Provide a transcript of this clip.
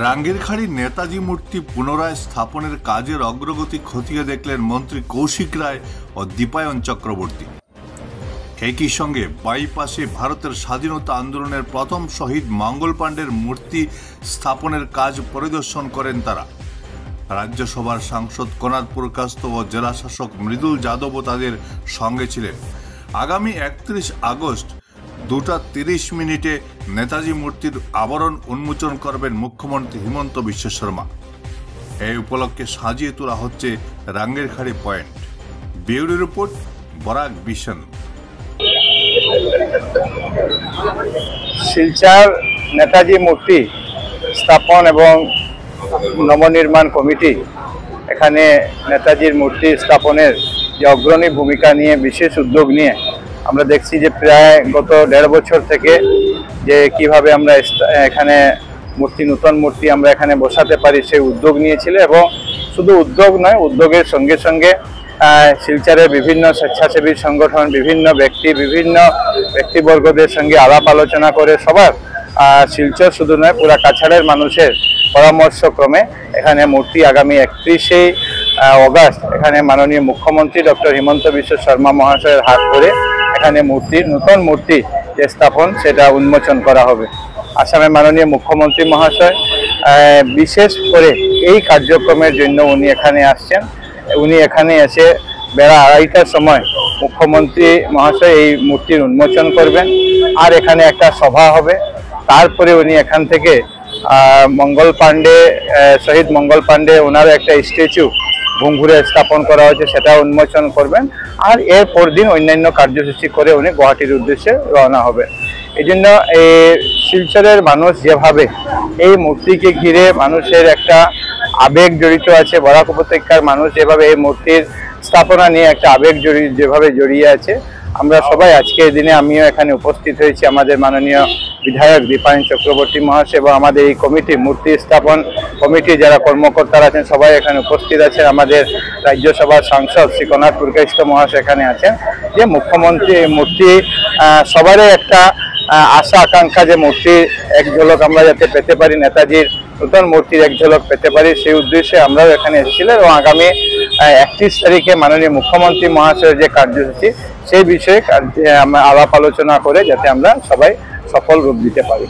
রাঙ্গিরখাড়ি নেতাজি মূর্তি পুনরায় স্থাপনের কাজের অগ্রগতি খতিয়ে দেখলেন মন্ত্রী কৌশিক রায় ও দীপায়ন চক্রবর্তী। একই সঙ্গে বাইপাসে ভারতের স্বাধীনতা আন্দোলনের প্রথম শহীদ মঙ্গল পাণ্ডের মূর্তি স্থাপনের কাজ পরিদর্শন করেন তারা। রাজ্যসভার সাংসদ কনাদ পুরকাস্ত ও জেলা শাসক মৃদুল যাদবও তাদের সঙ্গে ছিলেন। আগামী 31 আগস্ট 2:30 নেতাজি মূর্তির আবরণ উন্মোচন করবেন মুখ্যমন্ত্রী হিমন্ত বিশ্ব শর্মা। এই উপলক্ষে সাজিয়ে তোলা হচ্ছে Rangirkhari point. Bureau report, Barak vision. Silchar Netaji মূর্তি স্থাপন এবং নবনির্মাণ কমিটি এখানে নেতাজির মূর্তি স্থাপনের যে অগ্রণী ভূমিকা নিয়ে বিশেষ উদ্যোগ নিয়ে আমরা দেখছি যে প্রায় গত 1.5 বছর থেকে যে কিভাবে আমরা এখানে নতুন মূর্তি আমরা এখানে বসাতে পারি সেই উদ্যোগ নিয়েছিল। এবং শুধু উদ্যোগ নয়, উদ্যোগের সঙ্গে সঙ্গে শিলচরের বিভিন্ন স্বেচ্ছাসেবী সংগঠন, বিভিন্ন ব্যক্তিবর্গদের সঙ্গে আলাপ আলোচনা করে সবার শিলচর শুধু নয় পুরা কাছাড়ের মানুষের পরামর্শক্রমে এখানে মূর্তি আগামী 31 আগস্ট এখানে মাননীয় মুখ্যমন্ত্রী ডক্টর হিমন্ত বিশ্ব শর্মা মহাশয়ের হাত ধরে এখানে নতুন মূর্তি যে স্থাপন সেটা উন্মোচন করা হবে। আসামের মাননীয় মুখ্যমন্ত্রী মহাশয় বিশেষ করে এই কার্যক্রমের জন্য উনি এখানে আসছেন। উনি এখানে এসে বেলা 2:30টার সময় মুখ্যমন্ত্রী মহাশয় এই মূর্তির উন্মোচন করবেন, আর এখানে একটা সভা হবে। তারপরে উনি এখান থেকে মঙ্গল পাণ্ডে, শহীদ মঙ্গল পাণ্ডে ওনার একটা স্ট্যাচু ভুঙ্গুরে স্থাপন করা হয়েছে সেটা উন্মোচন করবেন। আর এর পরদিন অন্যান্য কার্যসূচি করে উনি গুয়াহাটির উদ্দেশ্যে রওনা হবেন। এই জন্য শিলচরের মানুষ যেভাবে এই মূর্তিকে ঘিরে মানুষের একটা আবেগ জড়িত আছে, বরাক উপত্যকার মানুষ যেভাবে এই মূর্তির স্থাপনা নিয়ে একটা আবেগ যেভাবে জড়িয়ে আছে, আমরা সবাই আজকের দিনে আমিও এখানে উপস্থিত হয়েছি। আমাদের মাননীয় বিধায়ক দীপায়ন চক্রবর্তী মহাশয় এবং আমাদের এই কমিটি, মূর্তি স্থাপন কমিটি যারা কর্মকর্তারা আছেন সবাই এখানে উপস্থিত আছেন। আমাদের রাজ্যসভার সাংসদ শ্রী কনাদ পুরকাস্ত মহাশয় এখানে আছেন। যে মুখ্যমন্ত্রী মূর্তি সবারই একটা আশা আকাঙ্ক্ষা যে মূর্তির এক ঝলক আমরা যাতে পেতে পারি, নেতাজির নতুন মূর্তির এক ঝলক পেতে পারি, সেই উদ্দেশ্যে আমরাও এখানে এসেছিলাম। এবং আগামী 31 তারিখে মাননীয় মুখ্যমন্ত্রী মহাশয়ের যে কার্যসূচি সেই বিষয়ে আলাপ আলোচনা করে যাতে আমরা সবাই সফল রূপ দিতে পারি।